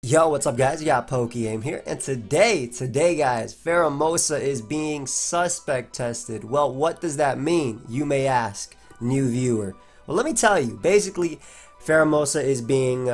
Yo, what's up guys? You got pokeaim here, and today guys, Pheromosa is being suspect tested. Well, what does that mean, you may ask, new viewer? Well, let me tell you. Basically, Pheromosa is being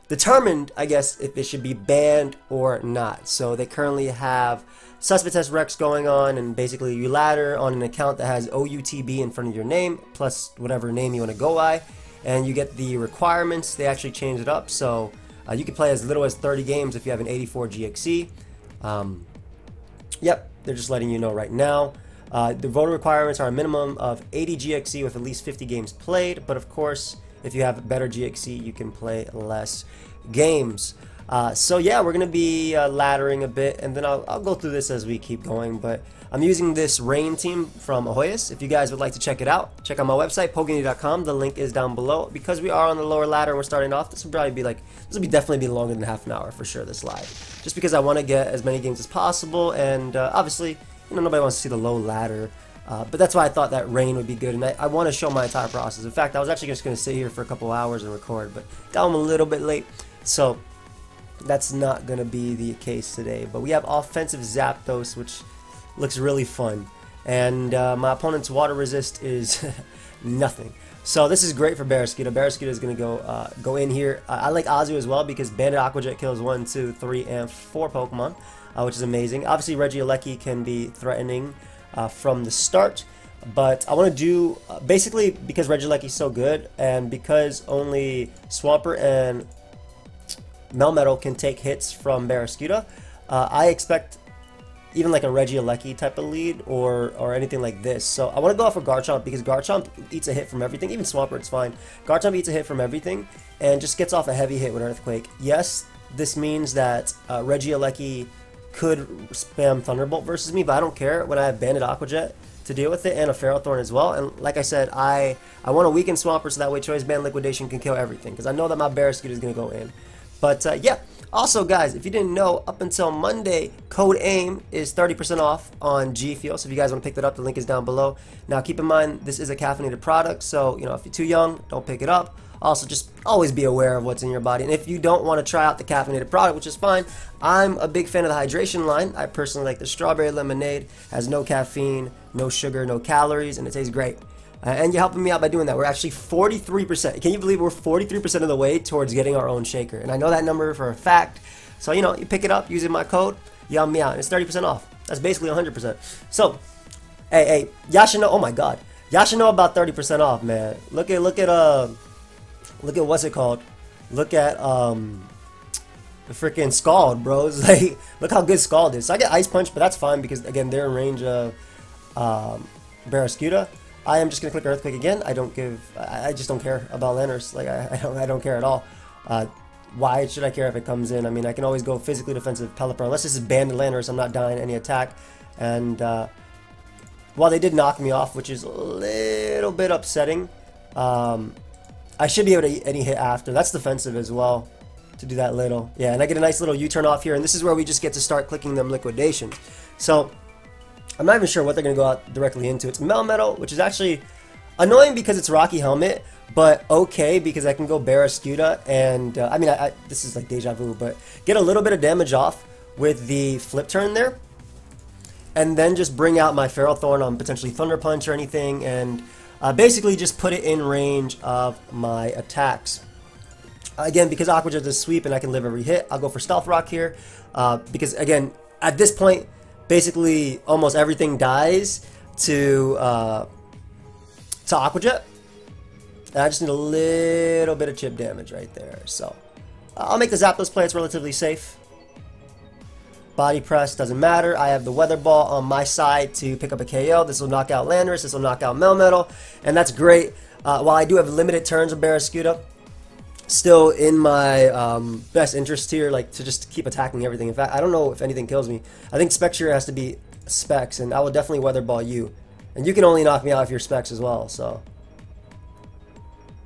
determined, I guess, if it should be banned or not. So they currently have suspect test recs going on, and basically you ladder on an account that has OUTB in front of your name, plus whatever name you want to go by, and you get the requirements. They actually changed it up, so you can play as little as 30 games if you have an 84 GXE. Yep, they're just letting you know right now. The voter requirements are a minimum of 80 GXE with at least 50 games played, but of course, if you have better GXE, you can play less games. So yeah, we're going to be laddering a bit, and then I'll go through this as we keep going, but I'm using this rain team from Ahoyas. If you guys would like to check it out, check out my website, pokeaimMD.com. The link is down below. Because we are on the lower ladder and we're starting off, this will definitely be longer than half an hour for sure, this live. Just because I want to get as many games as possible, and obviously, nobody wants to see the low ladder. But that's why I thought that rain would be good, and I want to show my entire process. In fact, I was actually just going to sit here for a couple hours and record, but got home a little bit late, so that's not going to be the case today. But we have offensive Zapdos, which looks really fun, and my opponent's water resist is nothing. So this is great for Barraskewda. Barraskewda is going to go in here. I like Azu as well because Bandit Aqua Jet kills 1, 2, 3, and 4 Pokemon, which is amazing. Obviously, Regieleki can be threatening from the start, but I want to do basically because Regieleki is so good, and because only Swampert and Melmetal can take hits from Barraskewda, I expect even like a Regieleki type of lead or anything like this. So I want to go off of Garchomp because Garchomp eats a hit from everything. Even Swampert's fine. Garchomp eats a hit from everything and just gets off a heavy hit with Earthquake. Yes, this means that Regieleki could spam Thunderbolt versus me, but I don't care when I have Bandit Aqua Jet to deal with it, and a Ferrothorn as well. And like I said, I want to weaken Swampert so that way Choice Band Liquidation can kill everything, because I know that my Barraskewda is going to go in. But yeah, also guys, if you didn't know, up until Monday, code AIM is 30% off on G Fuel. So if you guys want to pick that up, the link is down below. Now keep in mind, this is a caffeinated product, so if you're too young, don't pick it up. Also, just always be aware of what's in your body. And if you don't want to try out the caffeinated product, which is fine, I'm a big fan of the hydration line. I personally like the strawberry lemonade. Has no caffeine, no sugar, no calories, and it tastes great. And you're helping me out by doing that. We're actually 43%. Can you believe we're 43% of the way towards getting our own shaker? And I know that number for a fact. So, you pick it up using my code, you help me out. And it's 30% off. That's basically 100%. So, hey, y'all should know. Oh my God, y'all should know about 30% off, man. Look at what's it called? Look at the freaking Scald, bros. Like, look how good Scald is. So I get Ice Punch, but that's fine because again they're in range of Barraskewda. I am just gonna click Earthquake again. I just don't care about Landers. Like I don't care at all. Why should I care if it comes in? I mean, I can always go physically defensive Pelipper unless this is Banded Landers. I'm not dying any attack. And while they did knock me off, which is a little bit upsetting, I should be able to eat any hit after. That's defensive as well to do that little. Yeah, and I get a nice little U-turn off here, and this is where we just get to start clicking them liquidation. So I'm not even sure what they're going to go out directly into. It's Melmetal, which is actually annoying because it's Rocky Helmet, but okay because I can go Barraskewda, and I mean, this is like deja vu, but get a little bit of damage off with the flip turn there, and then just bring out my Ferrothorn on potentially Thunder Punch or anything, and basically just put it in range of my attacks. Again, because Aqua Jet does sweep and I can live every hit, I'll go for Stealth Rock here, because again, at this point, basically almost everything dies to Aqua Jet, and I just need a little bit of chip damage right there. So I'll make the Zapdos play. It's relatively safe. Body Press doesn't matter. I have the Weather Ball on my side to pick up a KO. This will knock out Landorus. This will knock out Melmetal, and that's great. While I do have limited turns of Barraskewda, still in my best interest here, like to just keep attacking everything. In fact, I don't know if anything kills me. I think Spectre has to be Specs, and I will definitely Weather Ball you. And you can only knock me out if you're Specs as well. So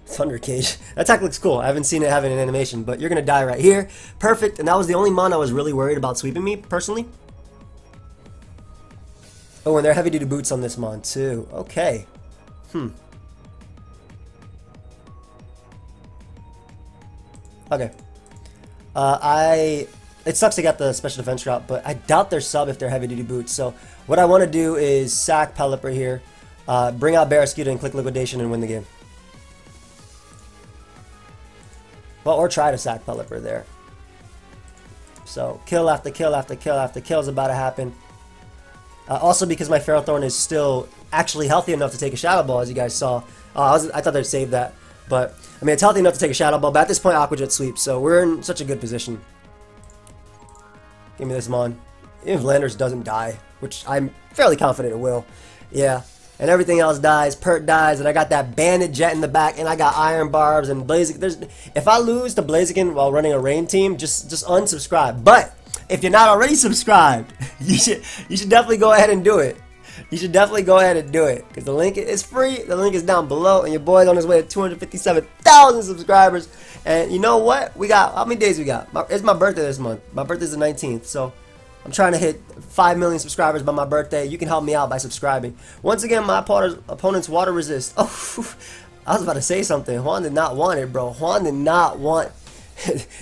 Thunder Cage. That attack looks cool. I haven't seen it having an animation, but you're going to die right here. Perfect. And that was the only mon I was really worried about sweeping me, personally. Oh, and they're heavy-duty boots on this mon, too. Okay. Okay. It sucks to get the special defense drop, but I doubt they're sub if they're heavy duty boots. So what I want to do is sack Pelipper here, bring out Barraskewda and click liquidation and win the game. Well, or try to sack Pelipper there. So kill after kill after kill after kill is about to happen. Also because my Ferrothorn is still actually healthy enough to take a Shadow Ball, as you guys saw. I thought they'd save that. But, I mean, it's healthy enough to take a Shadow Ball, but at this point, Aqua Jet sweeps, so we're in such a good position. Give me this Mon. Even if Landers doesn't die, which I'm fairly confident it will. Yeah. And everything else dies, Pert dies, and I got that Bandit Jet in the back, and I got Iron Barbs and Blaziken. If I lose to Blaziken while running a rain team, just unsubscribe. But if you're not already subscribed, you should definitely go ahead and do it. You should definitely go ahead and do it, because the link is free. The link is down below, and your boy's on his way to 257,000 subscribers. And you know what? We got, how many days we got? It's my birthday this month. My birthday's the 19th, so I'm trying to hit 5 million subscribers by my birthday. You can help me out by subscribing. Once again, my opponent's water resist. Oh, I was about to say something. Juan did not want it, bro. Juan did not want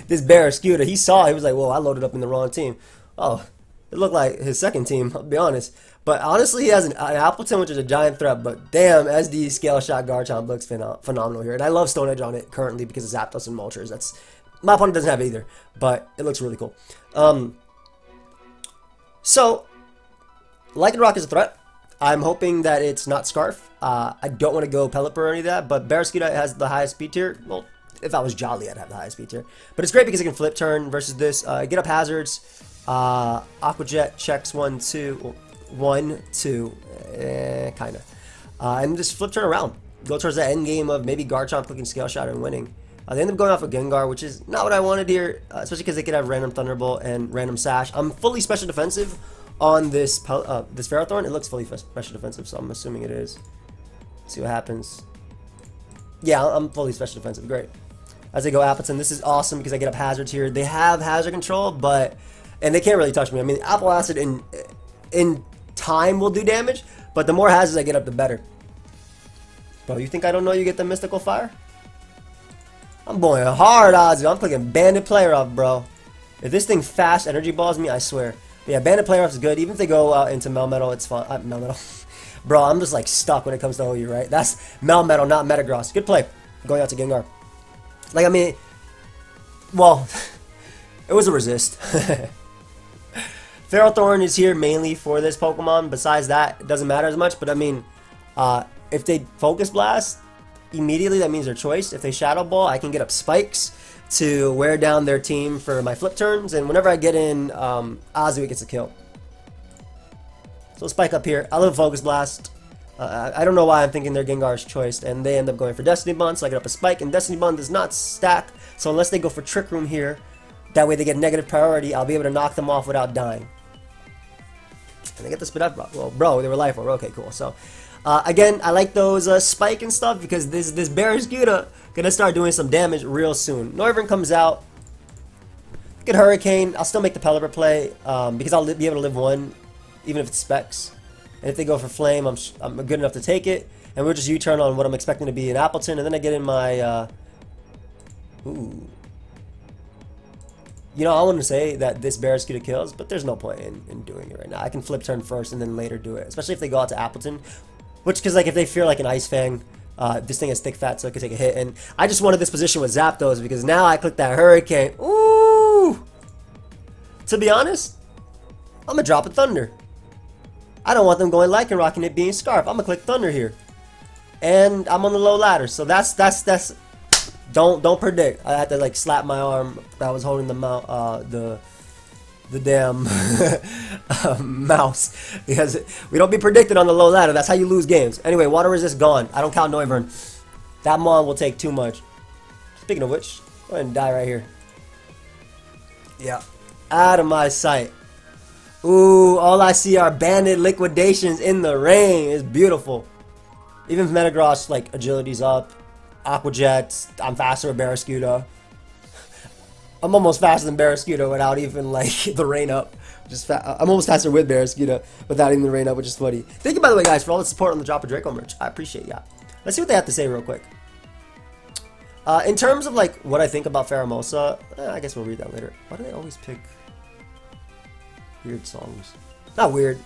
this Barraskewda. He saw it. He was like, whoa, I loaded up in the wrong team. Oh, it looked like his second team, I'll be honest. But honestly, he has an Appleton, which is a giant threat. But damn, SD Scale Shot Garchomp looks phenomenal here. And I love Stone Edge on it currently because it's Zapdos and Moltres. That's, my opponent doesn't have either, but it looks really cool. So, Lycanroc is a threat. I'm hoping that it's not Scarf. I don't want to go Pelipper or any of that, but Barraskewda has the highest speed tier. Well, if I was Jolly, I'd have the highest speed tier. But it's great because it can flip turn versus this. Get up hazards. Aqua Jet checks 1, 2, kind of. And just flip turn around. Go towards the end game of maybe Garchomp clicking Scale Shot and winning. They end up going off of Gengar, which is not what I wanted here, especially because they could have random Thunderbolt and random Sash. I'm fully special defensive on this this Ferrothorn. It looks fully special defensive, so I'm assuming it is. Let's see what happens. Yeah, I'm fully special defensive. Great. As they go Appleton, this is awesome because I get up hazards here. They have hazard control, and they can't really touch me. I mean, Apple Acid in time will do damage, but the more hazards I get up, the better. Bro, you think I don't know you get the Mystical Fire? I'm going hard, Ozzy. I'm clicking Bandit Player Off, bro. If this thing fast energy balls me, I swear. But yeah, Bandit Player Off is good. Even if they go into Melmetal, it's fun. Melmetal. Bro, I'm just like stuck when it comes to OU, right? That's Melmetal, not Metagross. Good play. Going out to Gengar. Like, I mean, well, it was a resist. Ferrothorn is here mainly for this Pokemon. Besides that, it doesn't matter as much. But I mean, if they Focus Blast, immediately that means their choice. If they Shadow Ball, I can get up Spikes to wear down their team for my flip turns. And whenever I get in, Ozzy gets a kill. So Spike up here. I love Focus Blast. I don't know why I'm thinking they're Gengar's choice. And they end up going for Destiny Bond. So I get up a Spike. And Destiny Bond does not stack. So unless they go for Trick Room here, that way they get negative priority, I'll be able to knock them off without dying. And they get the Spit Up. Well, bro, they were Life Orb. Okay, cool. So, again, I like those Spike and stuff because this Barraskewda gonna start doing some damage real soon. Noivern comes out. Get Hurricane. I'll still make the Pelipper play because I'll be able to live one, even if it's Specs. And if they go for Flame, I'm good enough to take it. And we'll just U-turn on what I'm expecting to be an Appleton. And then I get in my... ooh. You know, I want to say that this Barraskewda kills, but there's no point in doing it right now. I can flip turn first and then later do it. Especially if they go out to Appleton. Which, because like if they fear like an Ice Fang, this thing has thick fat so it could take a hit. And I just wanted this position with Zapdos because now I click that Hurricane. Ooh! To be honest, I'm going to drop a Thunder. I don't want them going Lycanroc and it being Scarf. I'm going to click Thunder here. And I'm on the low ladder. So that's don't predict. I had to like slap my arm that was holding the damn mouse because we don't be predicted on the low ladder. That's how you lose games. Anyway, Water Resist gone. I don't count Noivern. That Mon will take too much. Speaking of which, go ahead and die right here. Yeah, out of my sight. Ooh, all I see are Bandit liquidations in the rain. It's beautiful. Even if Metagross like agility's up. Aqua Jet, I'm faster with Barraskewda. I'm almost faster than Barraskewda without even like the rain up. I'm almost faster with Barraskewda without even the rain up, which is funny. Thank you, by the way, guys, for all the support on the Drop of Draco merch. I appreciate ya. Let's see what they have to say real quick. In terms of like what I think about Pheromosa, I guess we'll read that later. Why do they always pick weird songs? Not weird.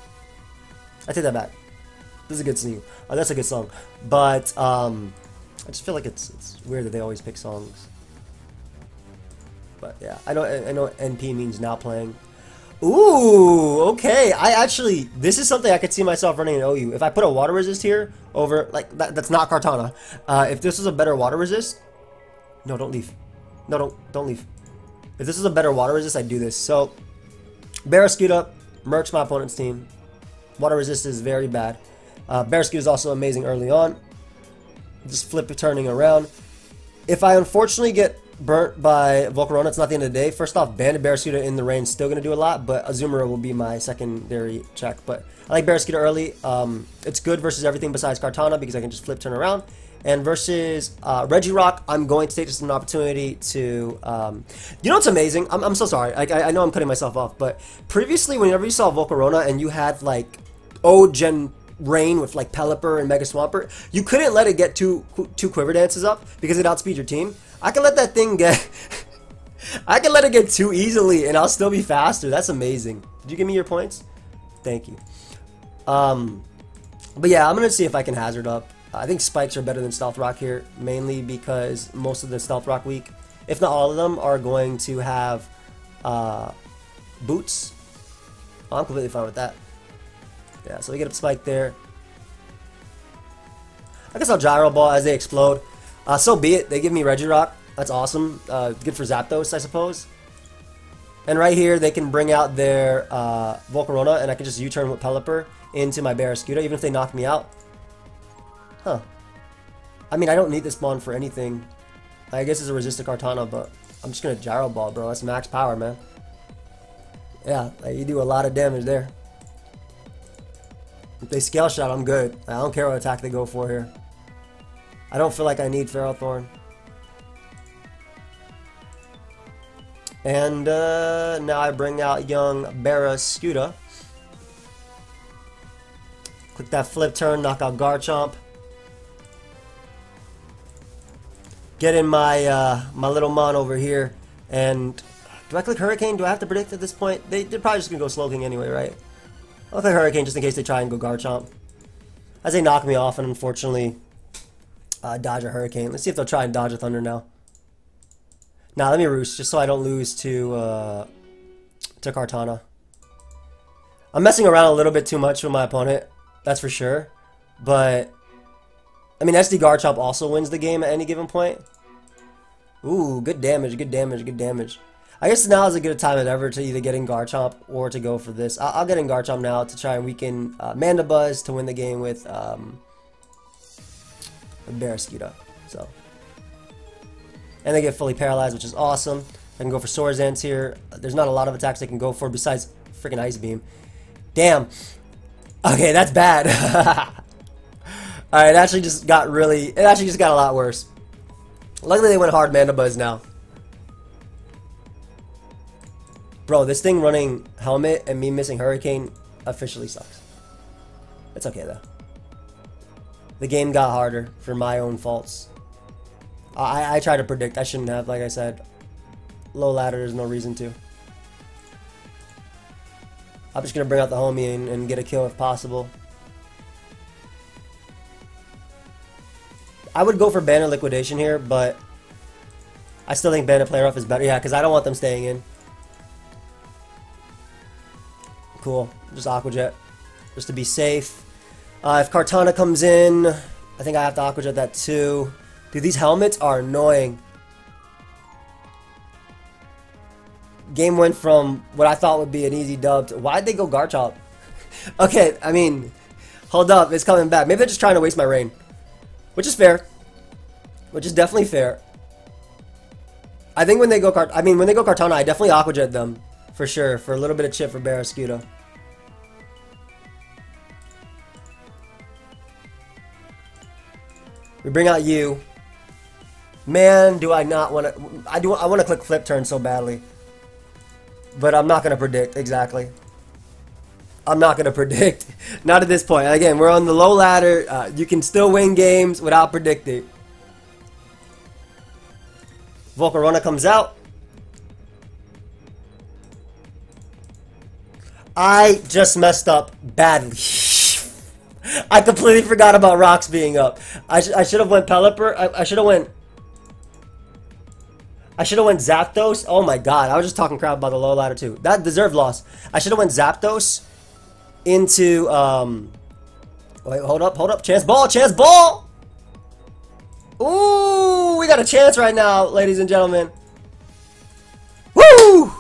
I take that back. This is a good scene. That's a good song. But I just feel like it's weird that they always pick songs. But yeah, I know NP means now playing. Ooh, okay. This is something I could see myself running in OU. If I put a water resist here over, like, that's not Kartana. If this was a better water resist, no, don't leave. No, don't leave. If this is a better water resist, I'd do this. So, Barraskewda mercs my opponent's team. Water resist is very bad. Barraskewda is also amazing early on. Just flip it, turning around. If I unfortunately get burnt by Volcarona, it's not the end of the day. First off, Banded Barraskewda in the rain is still going to do a lot, but Azumarill will be my secondary check. But I like Barraskewda early. It's good versus everything besides Kartana because I can just flip, turn around. And versus Regirock, I'm going to take this as an opportunity to... you know what's amazing? I'm so sorry. I know I'm cutting myself off, but previously, whenever you saw Volcarona and you had, like, O-Gen Rain with, like, Pelipper and Mega Swampert, you couldn't let it get two Quiver Dances up because it outspeeds your team. I can let that thing get... I can let it get too easily and I'll still be faster. That's amazing. Did you give me your points? Thank you. But yeah, I'm going to see if I can hazard up. I think Spikes are better than Stealth Rock here, mainly because most of the Stealth Rock week, if not all of them, are going to have boots. Oh, I'm completely fine with that. Yeah, so we get up Spike there. I guess I'll Gyro Ball as they explode. So be it. They give me Regirock. That's awesome. Good for Zapdos, I suppose. And right here, they can bring out their Volcarona, and I can just U-turn with Pelipper into my Barraskewda, even if they knock me out. Huh. I mean, I don't need this spawn for anything. I guess it's a resistant Kartana, but I'm just going to Gyro Ball, bro. That's max power, man. Yeah, like, you do a lot of damage there. If they Scale Shot, I'm good. I don't care what attack they go for here. I don't feel like I need Ferrothorn. And now I bring out young Barraskewda. Click that flip turn, knock out Garchomp. Get in my my little mon over here, and do I click Hurricane? Do I have to predict at this point? They're probably just gonna go Slowking anyway, right? I'll click Hurricane just in case they try and go Garchomp. As they knock me off and unfortunately dodge a Hurricane. Let's see if they'll try and dodge a Thunder now. Nah, let me Roost just so I don't lose to Kartana. I'm messing around a little bit too much with my opponent, that's for sure. But I mean, SD Garchomp also wins the game at any given point. Ooh, good damage, good damage, good damage. I guess now is as good a time as ever to either get in Garchomp or to go for this. I'll get in Garchomp now to try and weaken Mandibuzz to win the game with Barraskewda. So, and they get fully paralyzed, which is awesome. I can go for Swords Dance here. There's not a lot of attacks they can go for besides freaking Ice Beam. Damn. Okay, that's bad. Alright, it actually just got a lot worse. Luckily they went hard Mandibuzz now. Bro, this thing running Helmet and me missing Hurricane officially sucks. It's okay though. The game got harder for my own faults. I tried to predict. I shouldn't have, like I said. Low ladder, there's no reason to. I'm just going to bring out the homie and get a kill if possible. I would go for Bandit Liquidation here, but I still think Bandit Play Rough is better. Yeah, because I don't want them staying in. Cool. Just Aqua Jet. Just to be safe. If Kartana comes in, I think I have to Aqua Jet that too. Dude, these helmets are annoying. Game went from what I thought would be an easy dub to... Why'd they go Garchomp? Okay, I mean... Hold up, it's coming back. Maybe they're just trying to waste my rain. Which is fair. Which is definitely fair. I think when they go Kartana, I definitely Aqua Jet them. For sure, for a little bit of chip for Barraskewda. We bring out you. Man, do I not want to... I want to click Flip Turn so badly. But I'm not going to predict, exactly. I'm not going to predict. Not at this point. Again, we're on the low ladder. You can still win games without predicting. Volcarona comes out. I just messed up badly. I completely forgot about rocks being up. I should have went Pelipper. I should have went Zapdos. Oh my god, I was just talking crap about the low ladder too. That deserved loss. I should have went Zapdos into wait, hold up. Chance ball. Ooh, we got a chance right now, ladies and gentlemen. Woo!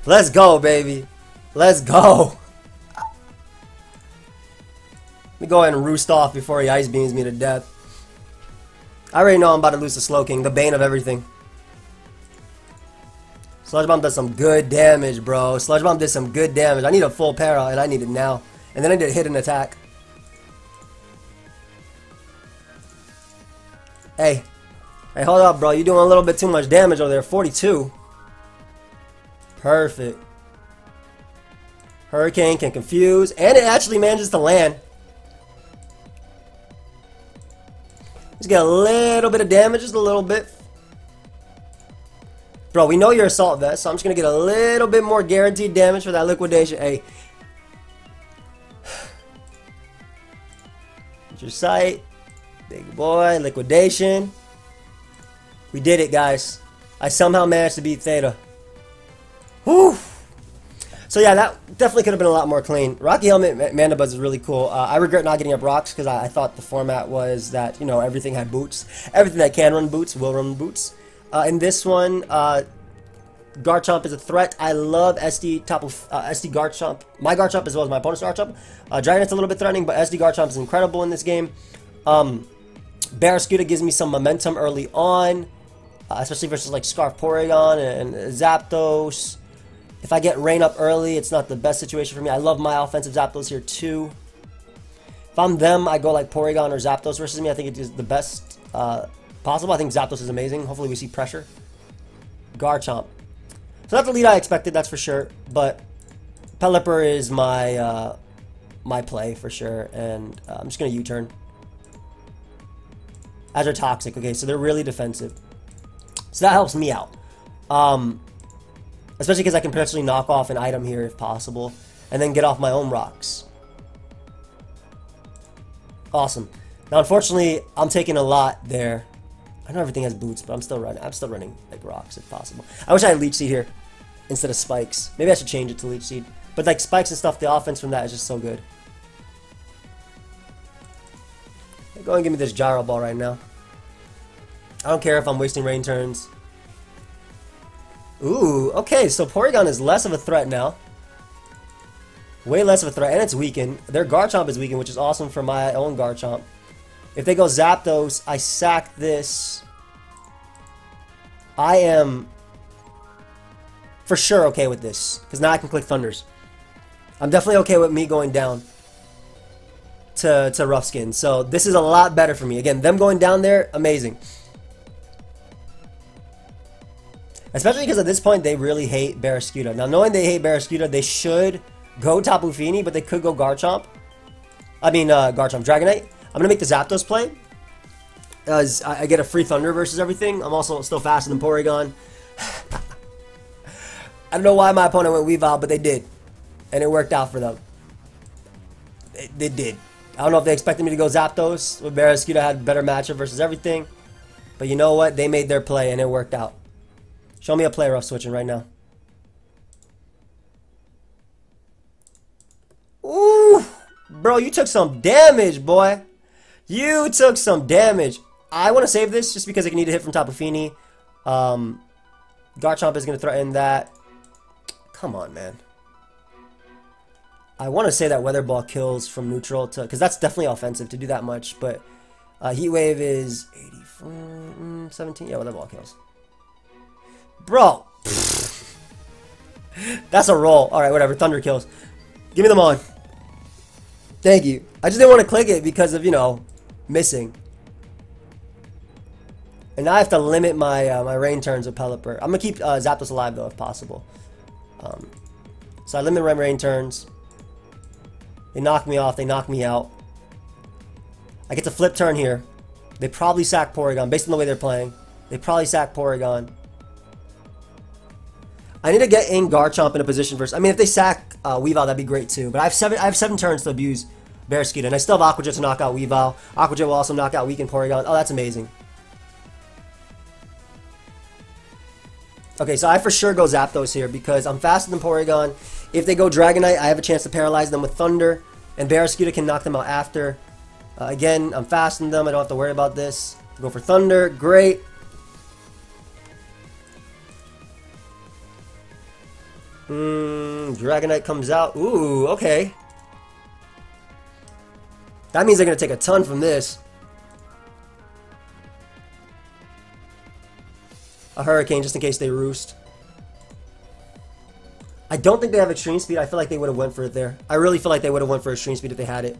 Let's go, baby. Let's go. Let me go ahead and roost off before he ice beams me to death. I already know I'm about to lose to Slowking, the bane of everything. Sludge Bomb does some good damage, bro. Sludge Bomb did some good damage. I need a full para, and I need it now. And then I did hit an attack. Hey, hold up, bro. You're doing a little bit too much damage over there. 42. Perfect. Hurricane can confuse, and it actually manages to land. Let's get a little bit of damage, just a little bit. Bro, we know you're Assault Vest, so I'm just going to get a little bit more guaranteed damage for that liquidation. Hey. Get your sight. Big boy, liquidation. We did it, guys. I somehow managed to beat Theta. Whew. So yeah, that definitely could have been a lot more clean. Rocky Helmet Mandibuzz is really cool. I regret not getting up rocks because I thought the format was that, you know, everything had boots. Everything that can run boots will run boots. In this one, Garchomp is a threat. I love SD Garchomp. My Garchomp as well as my opponent's Garchomp. Dragonite's a little bit threatening, but SD Garchomp is incredible in this game. Barraskewda gives me some momentum early on, especially versus like Scarf Porygon and Zapdos. If I get Rain up early, it's not the best situation for me. I love my offensive Zapdos here too. If I'm them, I go like Porygon or Zapdos versus me. I think it is the best possible. I think Zapdos is amazing. Hopefully we see pressure. Garchomp. So not the lead I expected, that's for sure. But Pelipper is my my play for sure. And I'm just going to U-turn. As they're toxic. Okay, so they're really defensive. So that helps me out. Especially because I can potentially knock off an item here if possible. And then get off my own rocks. Awesome. Now, unfortunately, I'm taking a lot there. I know everything has boots, but I'm still running like rocks if possible. I wish I had Leech Seed here instead of Spikes. Maybe I should change it to Leech Seed. But like Spikes and stuff, the offense from that is just so good. Go and give me this Gyro Ball right now. I don't care if I'm wasting rain turns. Ooh, okay, so Porygon is less of a threat now. Way less of a threat, and it's weakened. Their Garchomp is weakened, which is awesome for my own Garchomp. If they go Zapdos, I sack this. I am for sure okay with this, because now I can click Thunders. I'm definitely okay with me going down to Rough Skin, so this is a lot better for me. Again, them going down there, amazing. Especially because at this point, they really hate Barraskewda. Now, knowing they hate Barraskewda, they should go Tapu Fini, but they could go Garchomp. Garchomp, Dragonite. I'm going to make the Zapdos play, as I get a free Thunder versus everything. I'm also still faster than Porygon. I don't know why my opponent went Weavile, but they did. And it worked out for them. They did. I don't know if they expected me to go Zapdos, but Barraskewda had better matchup versus everything. But you know what? They made their play, and it worked out. Show me a play rough switching right now. Ooh! Bro, you took some damage, boy. You took some damage. I want to save this just because I can need a hit from Tapu Fini. Garchomp is going to threaten that. Come on, man. I want to say that Weather Ball kills from neutral to... because that's definitely offensive to do that much. But Heat Wave is 84, 17. Yeah, Weather Ball kills. Bro. That's a roll. Alright, whatever. Thunder kills. Give me them on. Thank you. I just didn't want to click it because of, you know, missing. And now I have to limit my my rain turns with Pelipper. I'm going to keep Zapdos alive, though, if possible. So I limit my rain turns. They knock me off. They knock me out. I get to flip turn here. They probably sack Porygon based on the way they're playing. They probably sack Porygon. I need to get in Garchomp in a position first. I mean, if they sack Weavile, that'd be great too. But I have seven turns to abuse Barraskewda, and I still have Aqua Jet to knock out Weavile. Aqua Jet will also knock out Weaken Porygon. Oh, that's amazing. Okay, so I for sure go Zapdos here because I'm faster than Porygon. If they go Dragonite, I have a chance to paralyze them with Thunder, and Barraskewda can knock them out after. Again, I'm faster than them. I don't have to worry about this. Go for Thunder. Great. Dragonite comes out. Ooh, okay. That means they're going to take a ton from this. A Hurricane just in case they roost. I don't think they have Extreme Speed. I feel like they would have went for it there. I really feel like they would have went for Extreme Speed if they had it.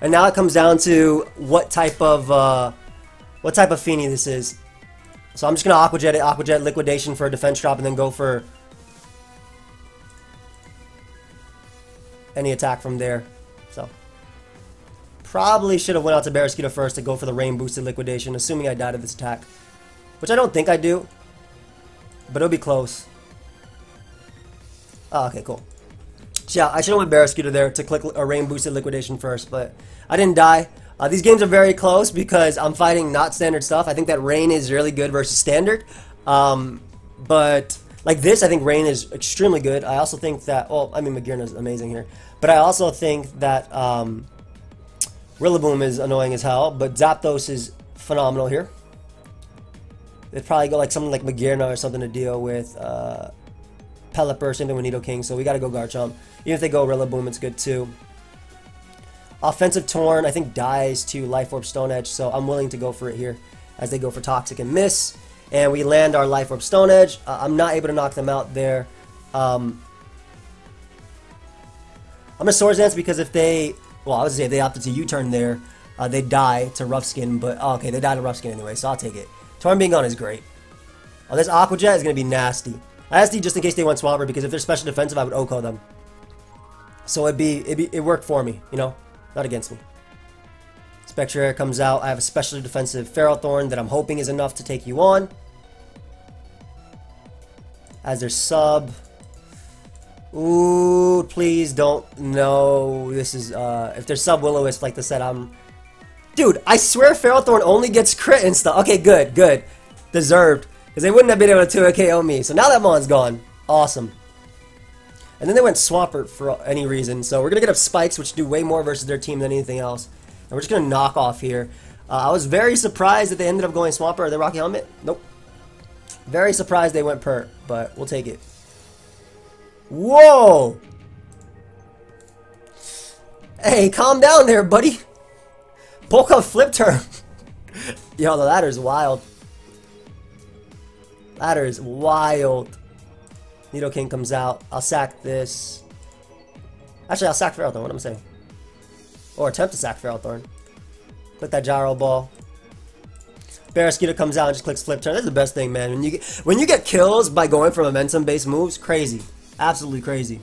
And now it comes down to what type of Feeny this is. So I'm just gonna Aqua Jet it, Aqua Jet Liquidation for a defense drop, and then go for any attack from there. So probably should have went out to Barraskewda first to go for the Rain Boosted Liquidation, assuming I died of this attack, which I don't think I do, but it'll be close. Oh, okay, cool. So yeah, I should have went Barraskewda there to click a Rain Boosted Liquidation first, but I didn't die. These games are very close because I'm fighting not standard stuff. I think that Rain is really good versus standard. But like this, I think Rain is extremely good. I also think that, well, I mean, Magearna's amazing here. But I also think that Rillaboom is annoying as hell. But Zapdos is phenomenal here. They'd probably go like something like Magearna or something to deal with Pelipper into Nidoking. So we got to go Garchomp. Even if they go Rillaboom, it's good too. Offensive Torn, I think, dies to Life Orb Stone Edge, so I'm willing to go for it here as they go for Toxic and miss. And we land our Life Orb Stone Edge. I'm not able to knock them out there. I'm a Swords Dance because if they, well, I was going to say if they opted to U-turn there, they die to Rough Skin, but oh, okay, they die to Rough Skin anyway, so I'll take it. Torn being gone is great. Oh, this Aqua Jet is going to be nasty. Nasty just in case they want Swampert, because if they're special defensive, I would OHKO them. So it worked for me, you know? Not against me. Spectre Air comes out. I have a specially defensive Ferrothorn that I'm hoping is enough to take you on. As their sub. Ooh, please don't. No, this is, if they're sub Will-O-Wisp, like I said, Dude, I swear Ferrothorn only gets crit and stuff. Okay, good, good. Deserved. Because they wouldn't have been able to 2 KO me. So now that Mon's gone. Awesome. And then they went Swampert for any reason. So we're going to get up Spikes, which do way more versus their team than anything else. And we're just going to knock off here. I was very surprised that they ended up going Swampert or the Rocky Helmet. Nope. Very surprised they went Pert, but we'll take it. Whoa! Hey, calm down there, buddy. Polka flipped her. Yo, the ladder's wild. Ladder is wild. Nidoking comes out. I'll sack this. Actually, I'll sack Ferrothorn. What am I saying? Or attempt to sack Ferrothorn. Click that Gyro Ball. Barraskewda comes out and just clicks Flip Turn. That's the best thing, man. When you get kills by going for momentum-based moves, crazy. Absolutely crazy.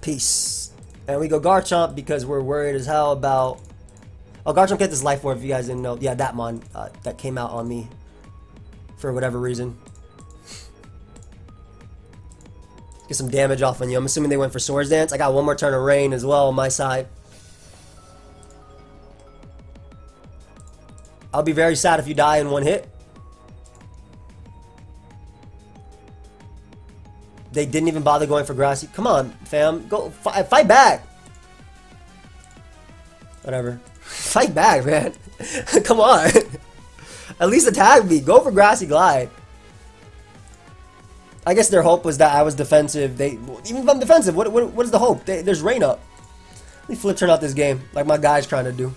Peace. And we go Garchomp because we're worried as hell about... Oh, Garchomp get this Life Orb if you guys didn't know. Yeah, that Mon that came out on me. For whatever reason. Get some damage off on you. I'm assuming they went for Swords Dance. I got one more turn of Rain as well on my side. I'll be very sad if you die in one hit. They didn't even bother going for Grassy. Come on, fam. Go fight back. Whatever. Fight back, man. Come on. At least attack me. Go for Grassy Glide. I guess their hope was that I was defensive. Even if I'm defensive, what is the hope? There's Rain up. Let me Flip Turn out this game, like my guy's trying to do.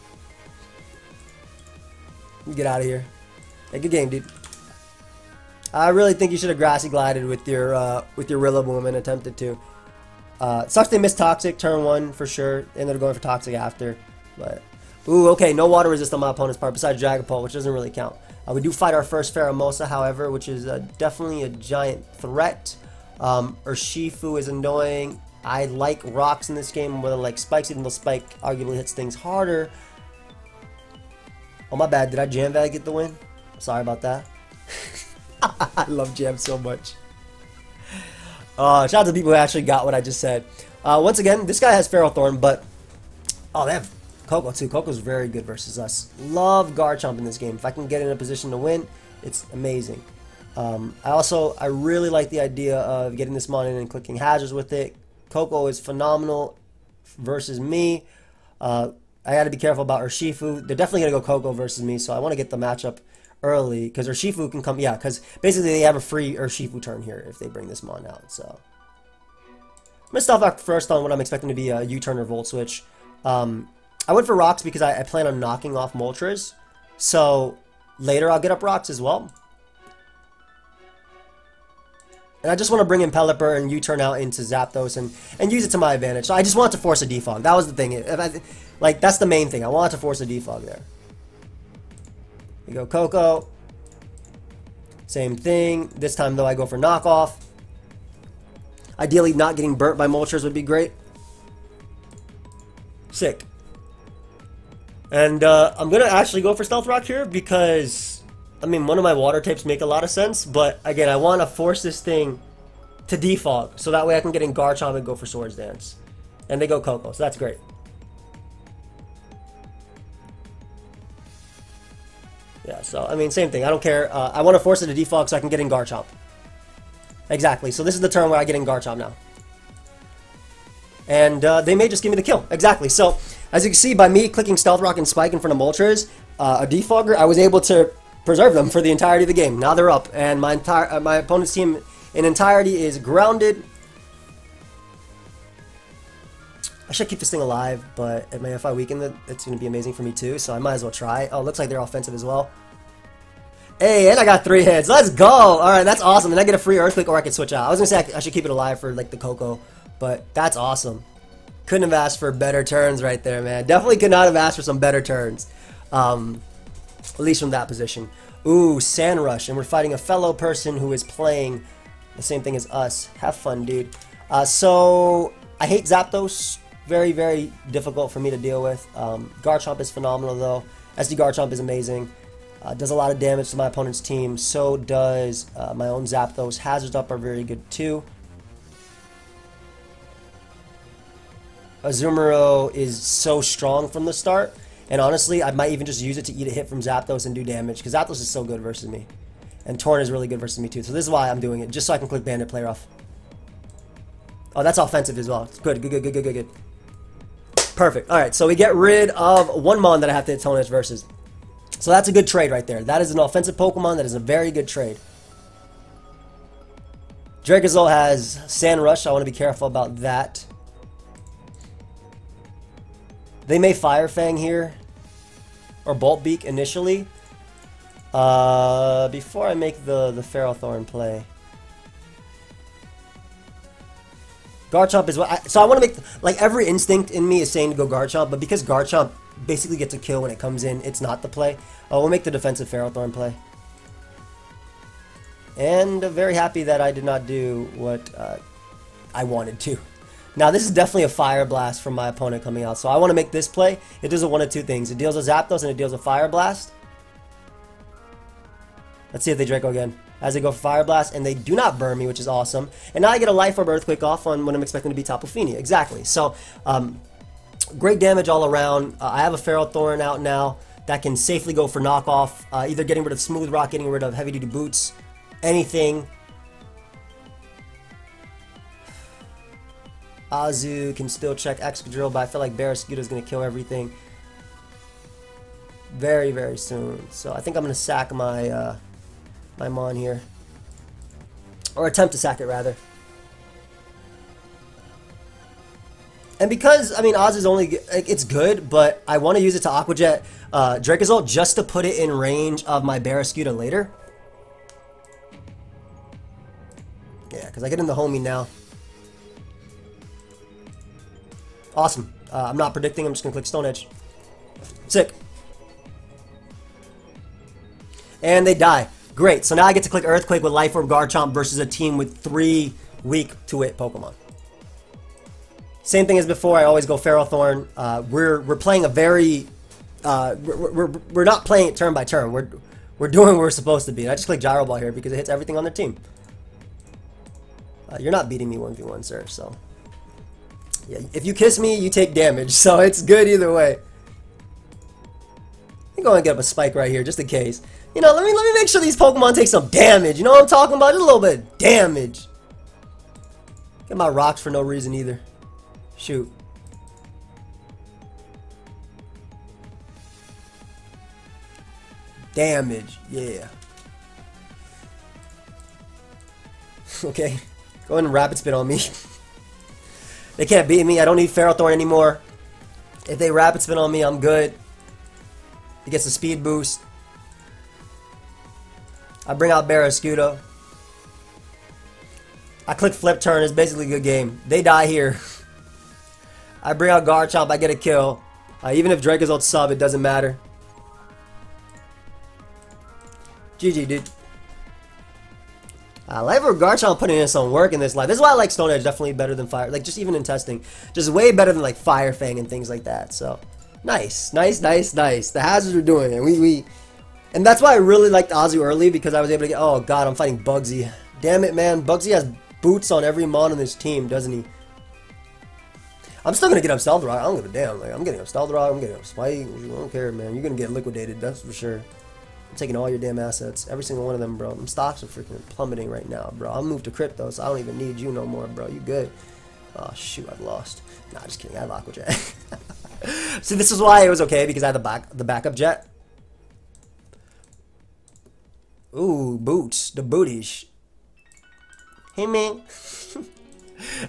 Let me get out of here. Hey, good game, dude. I really think you should have Grassy Glided with your Rillaboom and attempted to. Sucks they missed Toxic turn 1 for sure. They ended up going for Toxic after. But ooh, okay, no water resist on my opponent's part besides Dragapult, which doesn't really count. We do fight our first Pheromosa, however, which is definitely a giant threat. Urshifu is annoying. I like rocks in this game more than like spikes, even though Spike arguably hits things harder. Oh, my bad. Did I Jam Bag get the win? Sorry about that. I love Jam so much. Shout out to people who actually got what I just said. Once again, this guy has Ferrothorn, but... Oh, they have Coco too. Coco's very good versus us. Love Garchomp in this game. If I can get in a position to win, it's amazing. I really like the idea of getting this mon in and clicking hazards with it. Coco is phenomenal versus me. I got to be careful about Urshifu. They're definitely going to go Coco versus me, so I want to get the matchup early because Urshifu can come. Yeah, because basically they have a free Urshifu turn here if they bring this mon out. So I'm going to stop out first on what I'm expecting to be a U-turn or Volt Switch. I went for Rocks because I plan on knocking off Moltres. So later I'll get up Rocks as well. And I just want to bring in Pelipper and U-turn out into Zapdos and use it to my advantage. So I just want to force a defog. That was the thing. Like, that's the main thing. I want to force a defog there. We go Coco. Same thing. This time, though, I go for knockoff. Ideally, not getting burnt by Moltres would be great. Sick. And I'm going to actually go for Stealth Rock here because, I mean, one of my water types make a lot of sense. But, again, I want to force this thing to defog. So that way I can get in Garchomp and go for Swords Dance. And they go Coco, so that's great. Yeah, so, I mean, same thing. I don't care. I want to force it to defog so I can get in Garchomp. Exactly. So this is the turn where I get in Garchomp now. And they may just give me the kill. Exactly. So, as you can see, by me clicking Stealth Rock and Spike in front of Moltres, a defogger, I was able to preserve them for the entirety of the game. Now they're up, and my opponent's team in entirety is grounded. I should keep this thing alive, but I mean, if I weaken it, it's going to be amazing for me too, so I might as well try. Oh, looks like they're offensive as well. Hey, and I got 3 hits. Let's go! Alright, that's awesome. And I get a free Earthquake, or I can switch out. I was going to say I should keep it alive for like the Coco, but that's awesome. Couldn't have asked for better turns right there, man. Definitely could not have asked for some better turns. At least from that position. Ooh, Sand Rush, and we're fighting a fellow person who is playing the same thing as us. Have fun, dude. So, I hate Zapdos. Very, very difficult for me to deal with. Garchomp is phenomenal, though. SD Garchomp is amazing. Does a lot of damage to my opponent's team. So does my own Zapdos. Hazards up are very good, too. Azumarill is so strong from the start. And honestly, I might even just use it to eat a hit from Zapdos and do damage. Because Zapdos is so good versus me. And Torn is really good versus me, too. So this is why I'm doing it. Just so I can click Bandit Play Rough. Oh, that's offensive as well. Good, good, good, good, good, good, good. Perfect. Alright, so we get rid of one Mon that I have to Tone Edge versus. So that's a good trade right there. That is an offensive Pokemon. That is a very good trade. Dracozolt has Sand Rush. I want to be careful about that. They may Fire Fang here. Or Bolt Beak initially. Before I make the Ferrothorn play. Garchomp is what so I want to make, like, every instinct in me is saying to go Garchomp, but because Garchomp basically gets a kill when it comes in, it's not the play. We'll make the defensive Ferrothorn play. And very happy that I did not do what I wanted to. Now this is definitely a Fire Blast from my opponent coming out, so I want to make this play. It does one of two things. It deals a Zapdos and it deals a Fire Blast. Let's see if they Draco again. As they go for Fire Blast, and they do not burn me, which is awesome. And now I get a Life Orb Earthquake off on when I'm expecting to be Tapu Fini. Exactly. So, great damage all around. I have a Ferrothorn out now that can safely go for knockoff. Either getting rid of Smooth Rock, getting rid of Heavy Duty Boots, anything. Azu can still check Excadrill, but I feel like Barraskewda is going to kill everything very, very soon. So I think I'm going to sack my my Mon here. Or attempt to sack it, rather. And because, I mean, Oz is only, it's good, but I want to use it to Aqua Jet Dracozolt just to put it in range of my Barraskewda later. Yeah, because I get in the homie now. Awesome. I'm not predicting, I'm just going to click Stone Edge. Sick. And they die. Great, so now I get to click Earthquake with Life Orb Garchomp versus a team with 3 weak-to-it Pokemon. Same thing as before, I always go Ferrothorn. We're playing a very we're not playing it turn by turn. We're doing what we're supposed to be. And I just click gyro ball here because it hits everything on their team. You're not beating me 1v1, sir. So yeah, if you kiss me, you take damage. So it's good either way. I'm going to get up a spike right here just in case. You know, let me make sure these Pokemon take some damage. You know what I'm talking about? Just a little bit of damage. Get my rocks for no reason either. Shoot. Damage, yeah. Okay, go ahead and rapid spin on me. They can't beat me. I don't need Ferrothorn anymore. If they rapid spin on me, I'm good. He gets a speed boost. I bring out Barrascuda. I click flip turn. It's basically a good game. They die here. I bring out Garchomp. I get a kill. Even if Drake is ult sub, it doesn't matter. GG, dude. Life Orb Garchomp putting in some work in this life. This is why I like Stone Edge definitely better than Fire. Like, just even in testing. Just way better than, like, Fire Fang and things like that. So, nice. Nice, nice, nice. The hazards are doing it. And that's why I really liked Azu early, because I was able to get... Oh, God, I'm fighting Bugsy. Damn it, man. Bugsy has boots on every mon on this team, doesn't he? I'm still going to get up Stealth Rock. I don't give a damn. Like, I'm getting up Stealth Rock. I'm getting up Spike. I don't care, man. You're going to get liquidated. That's for sure. I'm taking all your damn assets. Every single one of them, bro. Them stocks are freaking plummeting right now, bro. I'll move to crypto, so I don't even need you no more, bro. You good. Oh, shoot. I've lost. Nah, just kidding. I have Aqua Jet. See, this is why it was okay, because I had the backup jet. Ooh, boots. The booties. Hey, man.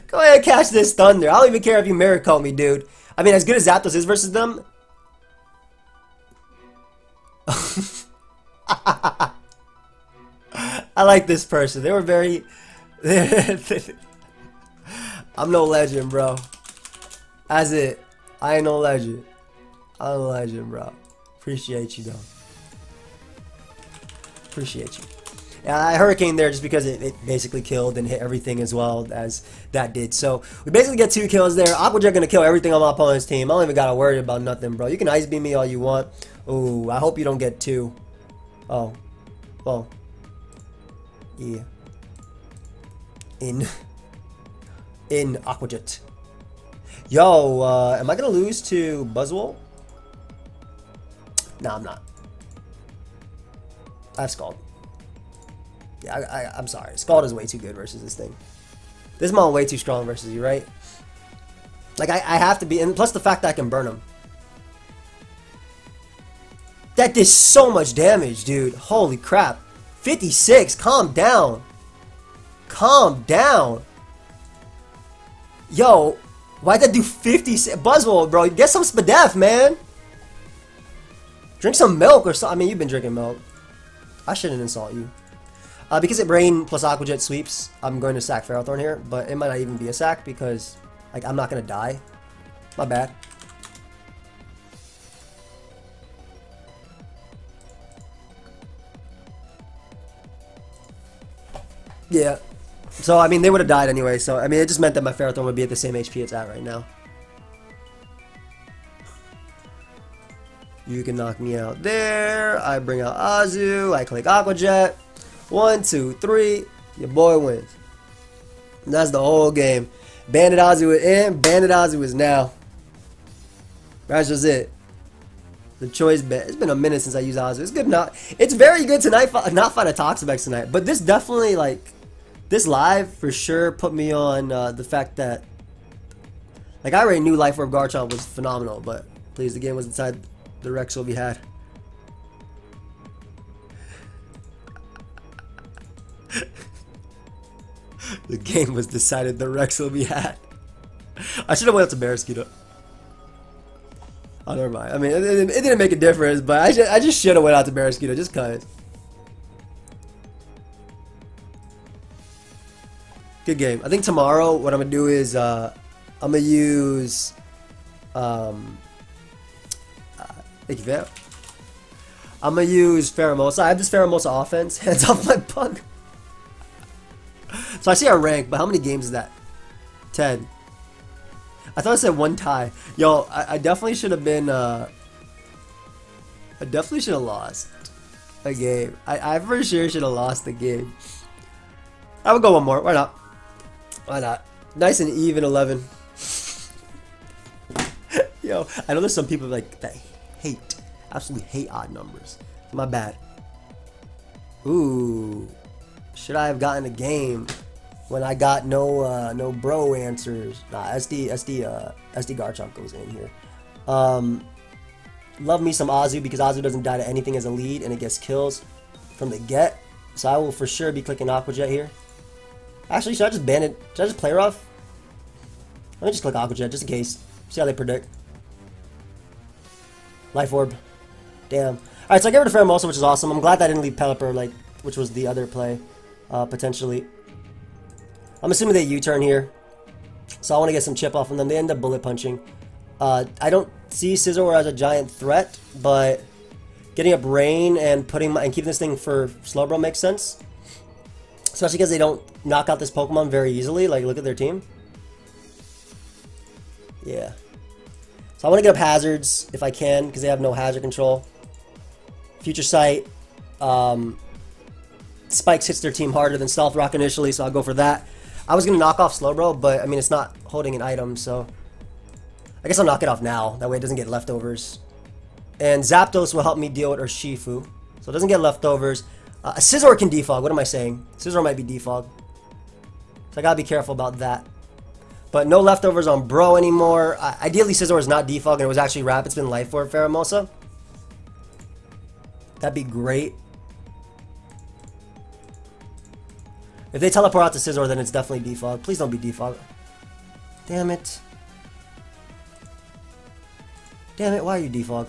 Go ahead and catch this thunder. I don't even care if you mirror coat me, dude. I mean, as good as Zapdos is versus them. I like this person. They were very... I'm no legend, bro. That's it. I ain't no legend. I'm a legend, bro. Appreciate you, though. Appreciate you. Yeah, I Hurricane there just because it basically killed and hit everything as well as that did. So we basically get 2 kills there. Aqua Jet gonna kill everything on my opponent's team. I don't even gotta worry about nothing, bro. You can ice beam me all you want. Ooh, I hope you don't get 2. Oh. Well. Yeah. In Aqua Jet. Yo, am I gonna lose to Buzzwole? Nah, I'm not. I have Scald. Yeah, I'm sorry. Scald is way too good versus this thing. This mon way too strong versus you, right? Like, I have to be... And plus the fact that I can burn him. That did so much damage, dude. Holy crap. 56. Calm down. Calm down. Yo, why'd that do 56? Buzzwole, bro. Get some Spadef, man. Drink some milk or something. I mean, you've been drinking milk. I shouldn't insult you. Because it Brain plus Aqua Jet sweeps, I'm going to sack Ferrothorn here, but it might not even be a sack because, like, I'm not going to die. My bad. Yeah. So, I mean, they would have died anyway, so, I mean, it just meant that my Ferrothorn would be at the same HP it's at right now. You can knock me out there. I bring out Azu. I click Aqua Jet. 1, 2, 3. Your boy wins. And that's the whole game. Bandit Azu is in. Bandit Azu is now. That's just it. The choice bet. It's been a minute since I used Azu. It's good not. It's very good tonight. Not fight a Toxapex tonight. But this definitely, like, this live for sure put me on the fact that, like, I already knew Life Orb Garchomp was phenomenal. But please, the game was inside. The Rex will be had. The game was decided. The Rex will be had. I should have went up to Barrascuda. Oh, never mind. I mean, it didn't make a difference, but I just should have went out to Barrascuda just cause. Good game. I think tomorrow what I'm gonna do is I'm gonna use thank you, fam. I'm gonna use Pheromosa. I have this Pheromosa offense. Hands off my bug. So I see our rank, but how many games is that? 10. I thought I said 1 tie. Yo, I definitely should have been I definitely should have lost a game. I for sure should have lost the game. I would go one more. Why not? Why not? Nice and even 11. Yo, I know there's some people like that absolutely hate odd numbers. My bad. Ooh, should I have gotten a game when I got no bro answers? Nah, SD Garchomp goes in here. Love me some Azu because Azu doesn't die to anything as a lead and it gets kills from the get. So I will for sure be clicking Aqua Jet here. Actually, should I just ban it? Should I just play rough? Let me just click Aqua Jet just in case. See how they predict. Life Orb. Damn. Alright, so I gave her to Pheromosa, which is awesome. I'm glad that I didn't leave Pelipper, like, which was the other play, potentially. I'm assuming they U-turn here. So I want to get some chip off of them. They end up bullet punching. I don't see Scizor as a giant threat, but getting up Rain and keeping this thing for Slowbro makes sense. Especially because they don't knock out this Pokemon very easily. Like, look at their team. Yeah. So I want to get up Hazards if I can, because they have no hazard control. Future Sight. Spikes hits their team harder than Stealth Rock initially, so I'll go for that. I was going to knock off Slowbro, but I mean, it's not holding an item, so I guess I'll knock it off now. That way it doesn't get leftovers. And Zapdos will help me deal with Urshifu. So it doesn't get leftovers. A Scizor can defog. What am I saying? Scizor might be defog. So I gotta be careful about that. But no leftovers on Bro anymore. Ideally, Scizor is not defog and it was actually Rapid Spin Life Orb Pheromosa. That'd be great. If they teleport out to Scizor, then it's definitely defog. Please don't be defog. Damn it. Damn it, why are you defog?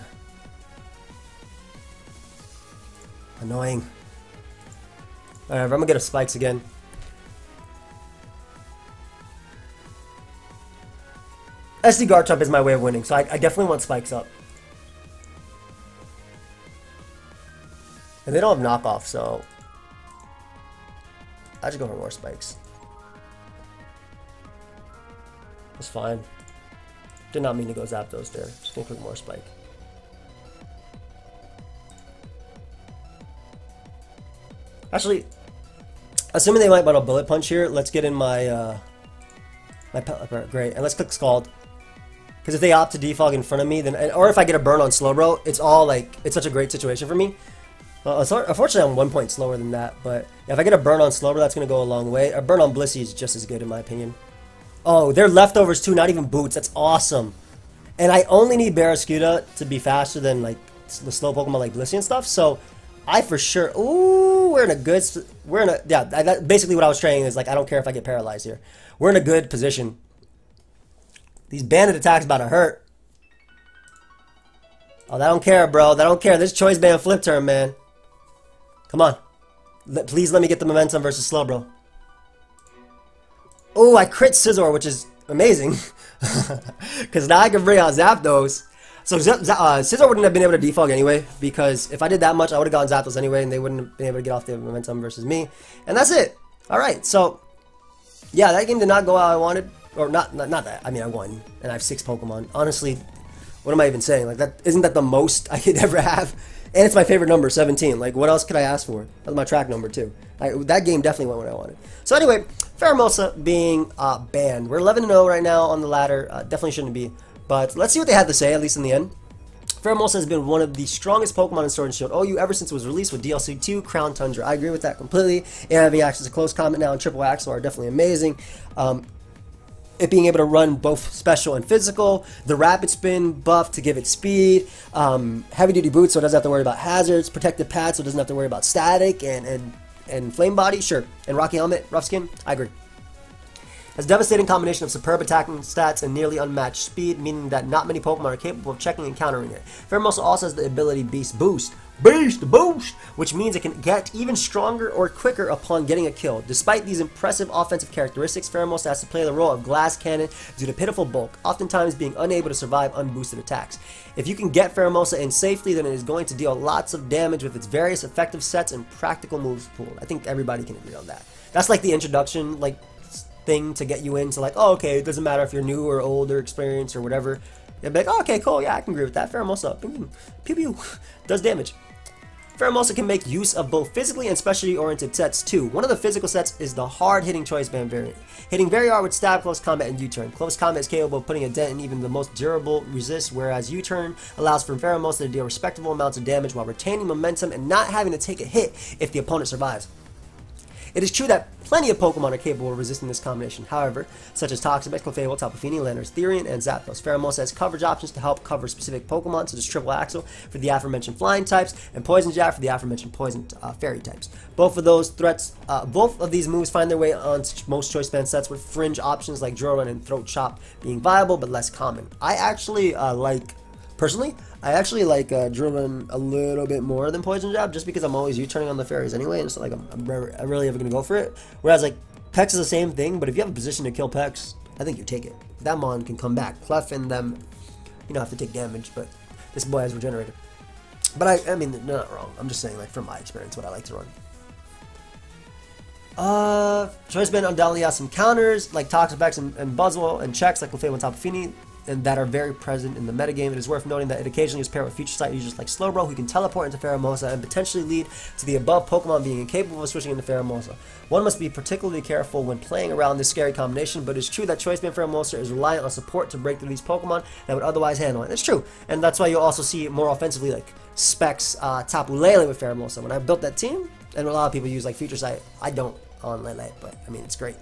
Annoying. Alright, I'm gonna get a Spikes again. SD Garchomp is my way of winning, so I definitely want Spikes up. And they don't have knockoff, so I just go for more Spikes. It's fine. Did not mean to go Zapdos there. Just gonna click more Spike. Actually, assuming they might want a Bullet Punch here, let's get in my great, and let's click Scald. Because if they opt to defog in front of me, then, or if I get a burn on Slowbro, it's all like, it's such a great situation for me. Unfortunately, I'm 1 point slower than that, but yeah, if I get a burn on Slowbro, that's gonna go a long way. A burn on Blissey is just as good in my opinion. Oh, they're leftovers too, not even boots. That's awesome. And I only need Barraskewda to be faster than like the slow Pokemon like Blissey and stuff. So I for sure. Ooh, we're in a good. Yeah. Basically, what I was saying is like I don't care if I get paralyzed here. We're in a good position. These bandit attacks about to hurt. Oh, they don't care, bro. They don't care. This choice band flip turn, man. Come on. Please let me get the momentum versus Slowbro. Oh, I crit Scizor, which is amazing. Because now I can bring out Zapdos. So Scizor wouldn't have been able to defog anyway. Because if I did that much, I would have gotten Zapdos anyway. And they wouldn't have been able to get off the momentum versus me. And that's it. Alright, so yeah, that game did not go how I wanted. Or not that. I mean, I won. And I have 6 Pokemon. Honestly, what am I even saying? Like, isn't that the most I could ever have? And it's my favorite number, 17. Like, what else could I ask for? That was my track number, too. That game definitely went what I wanted. So anyway, Pheromosa being banned. We're 11-0 right now on the ladder. Definitely shouldn't be. But let's see what they had to say, at least in the end. Pheromosa has been one of the strongest Pokemon in Sword and Shield OU ever since it was released with DLC 2, Crown Tundra. I agree with that completely. And having access to Close Combat now and Triple Axle are definitely amazing. It being able to run both special and physical, the rapid spin buff to give it speed, heavy duty boots so it doesn't have to worry about hazards, protective pads so it doesn't have to worry about static and flame body, sure, and rocky helmet, rough skin, I agree. Has a devastating combination of superb attacking stats and nearly unmatched speed, meaning that not many Pokemon are capable of checking and countering it. Pheromosa also has the ability Beast Boost, which means it can get even stronger or quicker upon getting a kill. Despite these impressive offensive characteristics, Pheromosa has to play the role of glass cannon due to pitiful bulk, oftentimes being unable to survive unboosted attacks. If you can get Pheromosa in safely, then it is going to deal lots of damage with its various effective sets and practical moves pool. I think everybody can agree on that. That's like the introduction, like, thing to get you into like, oh, okay, it doesn't matter if you're new or old or experienced or whatever. You'll be like, oh, okay, cool, yeah, I can agree with that. Pheromosa, pew pew, does damage. Pheromosa can make use of both physically and specialty oriented sets too. One of the physical sets is the hard hitting choice band variant, hitting very hard with stab, close combat, and U-turn. Close combat is capable of putting a dent in even the most durable resist, whereas U-turn allows for Pheromosa to deal respectable amounts of damage while retaining momentum and not having to take a hit if the opponent survives. It is true that plenty of Pokemon are capable of resisting this combination, however, such as Toxapex, Clefable, Tapu Fini, Landorus, Therian, and Zapdos. Pheromosa has coverage options to help cover specific Pokemon, such as Triple Axle for the aforementioned flying types, and Poison Jab for the aforementioned poison fairy types. Both of these moves find their way on most choice band sets, with fringe options like Drill Run and Throat Chop being viable but less common. Personally, I actually like Drill Run a little bit more than Poison Jab, just because I'm always U-turning on the fairies anyway, and so like I'm really ever gonna go for it. Whereas like Pex is the same thing, but if you have a position to kill Pex, I think you take it. That mon can come back. Clef and them, have to take damage, but this boy has regenerated. But I mean, they're not wrong. I'm just saying, like, from my experience, what I like to run. Choice Band undoubtedly has some counters like Toxapex and Buzzwole, and checks like Clefable and Tapu Fini, and that are very present in the metagame. It is worth noting that it occasionally is paired with Future Sight users like Slowbro, who can teleport into Pheromosa and potentially lead to the above Pokemon being incapable of switching into Pheromosa. One must be particularly careful when playing around this scary combination, but it's true that Choice Band Pheromosa is reliant on support to break through these Pokemon that would otherwise handle it. It's true, and that's why you'll also see more offensively like Specs, Tapu Lele with Pheromosa. When I built that team, and a lot of people use like Future Sight, I don't on Lele, but I mean, it's great.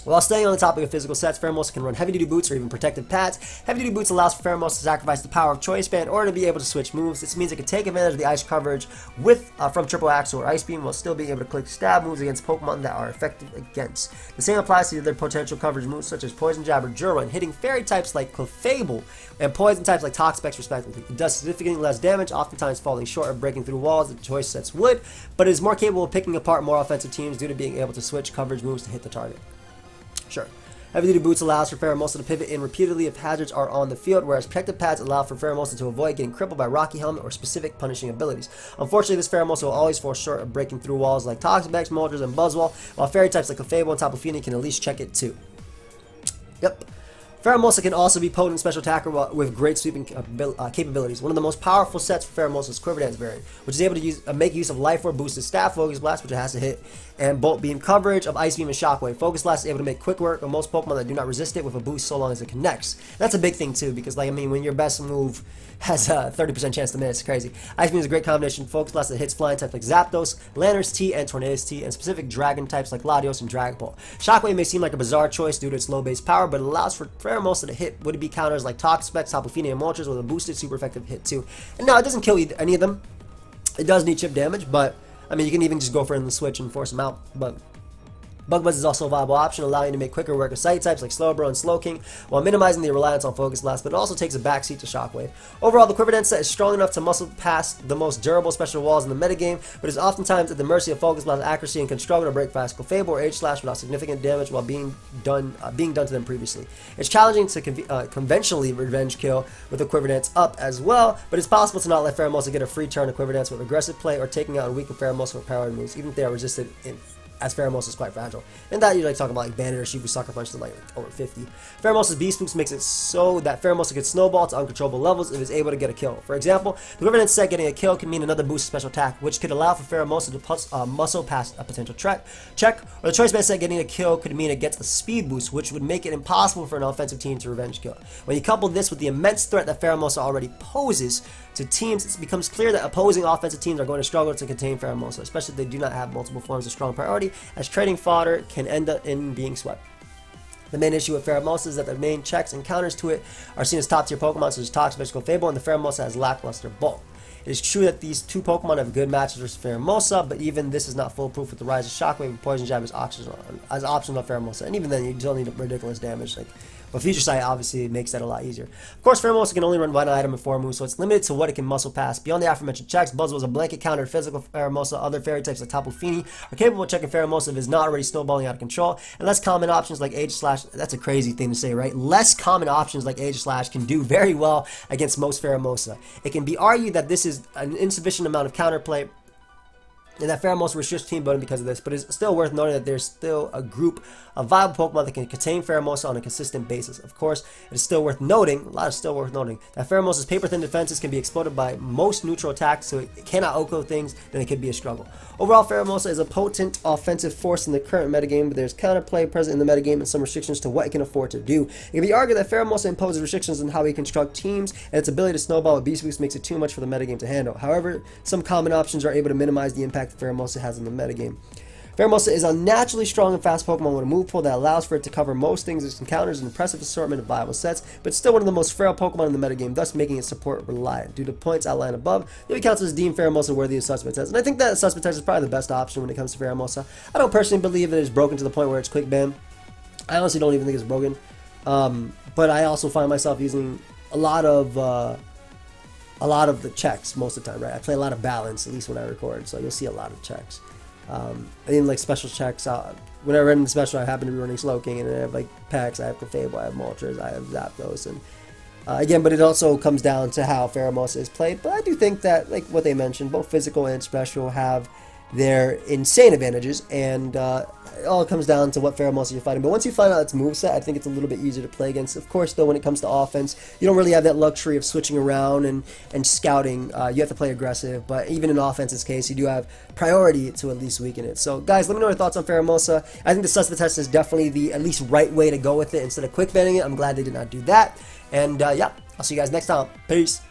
While staying on the topic of physical sets, Pheromosa can run heavy-duty boots or even protective pads. Heavy-duty boots allows for Pheromosa to sacrifice the power of Choice Band in order to be able to switch moves. This means it can take advantage of the ice coverage from Triple Axle or Ice Beam while still being able to click stab moves against Pokemon that are effective against. The same applies to the other potential coverage moves such as Poison Jab or Drill Run, hitting fairy types like Clefable and poison types like Toxapex respectively. It does significantly less damage, oftentimes falling short of breaking through walls that the choice sets would, but it is more capable of picking apart more offensive teams due to being able to switch coverage moves to hit the target. Sure. Heavy-duty boots allows for Pheromosa to pivot in repeatedly if hazards are on the field, whereas protective pads allow for Pheromosa to avoid getting crippled by Rocky Helmet or specific punishing abilities. Unfortunately, this Pheromosa will always fall short of breaking through walls like Toxapex, Moltres, and Buzzwole, while fairy types like Clefable and Tapu Fini can at least check it too. Yep. Pheromosa can also be potent special attacker with great sweeping capabilities. One of the most powerful sets for Pheromosa is Quiver Dance variant, which is able to make use of Life Orb boosted Staff Focus Blast, which it has to hit, and Bolt Beam coverage of Ice Beam and Shockwave. Focus Blast is able to make quick work of most Pokemon that do not resist it with a boost so long as it connects. That's a big thing too, because like I mean, when your best move has a 30% chance to miss, it's crazy. Ice Beam is a great combination. Focus Blast that hits flying types like Zapdos, Landorus T, and Tornadus T, and specific dragon types like Latios and Dragapult. Shockwave may seem like a bizarre choice due to its low base power, but it allows for Pheromosa to hit would-be counters like Toxapex, Tapu Fini, and Moltres with a boosted super effective hit too. And no, it doesn't kill any of them. It does need chip damage, but I mean, you can even just go for it in the switch and force them out. But Bug Buzz is also a viable option, allowing you to make quicker work of Sight types like Slowbro and Slowking, while minimizing the reliance on Focus Blast, but it also takes a backseat to Shockwave. Overall, the Quiver Dance set is strong enough to muscle past the most durable special walls in the metagame, but is oftentimes at the mercy of Focus Blast accuracy and can struggle to break past Clefable or H-Slash without significant damage while being done to them previously. It's challenging to conventionally revenge kill with the Quiver Dance up as well, but it's possible to not let Pheromosa get a free turn to Quiver Dance with aggressive play or taking out a weaker Pheromosa with power moves, even if they are resisted as Pheromosa is quite fragile. And that you like talking about like Bandit or Shifu Sucker Punch to like over 50. Pheromosa's Beast Boost makes it so that Pheromosa can snowball to uncontrollable levels if it's able to get a kill. For example, the Quiver Dance set getting a kill can mean another boost special attack, which could allow for Pheromosa to muscle past a potential check, or the Choice Band set getting a kill could mean it gets a speed boost, which would make it impossible for an offensive team to revenge kill. When you couple this with the immense threat that Pheromosa already poses to teams, it becomes clear that opposing offensive teams are going to struggle to contain Pheromosa, especially if they do not have multiple forms of strong priority, as trading fodder can end up in being swept. The main issue with Pheromosa is that the main checks and counters to it are seen as top tier Pokemon such as Toxapex, Clefable, and the Pheromosa has lackluster bulk. It is true that these two Pokemon have good matches versus Pheromosa, but even this is not foolproof with the rise of Shockwave and Poison Jab as options on Pheromosa, and even then you still need ridiculous damage. But Future Sight obviously makes that a lot easier. Of course, Pheromosa can only run one item and 4 moves, so it's limited to what it can muscle past. Beyond the aforementioned checks, Buzzwole is a blanket counter to physical Pheromosa. Other fairy types like Tapu Fini are capable of checking Pheromosa if it is not already snowballing out of control. And less common options like H-Slash, that's a crazy thing to say, right? Less common options like H-Slash can do very well against most Pheromosa. It can be argued that this is an insufficient amount of counterplay And that Pheromosa restricts team building because of this, but it's still worth noting that there's still a group of viable Pokemon that can contain Pheromosa on a consistent basis. Of course, it is still worth noting, that Pheromosa's paper-thin defenses can be exploded by most neutral attacks, so it cannot OHKO things, then it could be a struggle. Overall, Pheromosa is a potent offensive force in the current metagame, but there's counterplay present in the metagame and some restrictions to what it can afford to do. It can be argued that Pheromosa imposes restrictions on how we construct teams, and its ability to snowball with Beast Boost makes it too much for the metagame to handle. However, some common options are able to minimize the impact that Pheromosa has in the metagame. Pheromosa is unnaturally strong and fast Pokemon with a move pool that allows for it to cover most things it encounters an impressive assortment of viable sets, but it's still one of the most frail Pokemon in the metagame, thus making its support reliant. Due to points outlined above, it counts as deemed Pheromosa worthy of Suspect Test, and I think that Suspect Test is probably the best option when it comes to Pheromosa. I don't personally believe that it's broken to the point where it's quick ban. I honestly don't even think it's broken, but I also find myself using a lot of the checks most of the time, right? I play a lot of balance, at least when I record, so you'll see a lot of checks. And even like special checks, when I run in the special, I happen to be running Slowking, and I have like packs, I have Clefable, I have Moltres, I have Zapdos, and again, but it also comes down to how Pheromosa is played. But I do think that, like what they mentioned, both physical and special have their insane advantages, and it all comes down to what Pheromosa you're fighting. But once you find out its moveset, I think it's a little bit easier to play against. Of course, though, when it comes to offense, you don't really have that luxury of switching around and scouting. You have to play aggressive, but even in offense's case, you do have priority to at least weaken it. So, guys, let me know your thoughts on Pheromosa. I think the Suspect Test is definitely the at least right way to go with it instead of quick banning it. I'm glad they did not do that. And, yeah, I'll see you guys next time. Peace.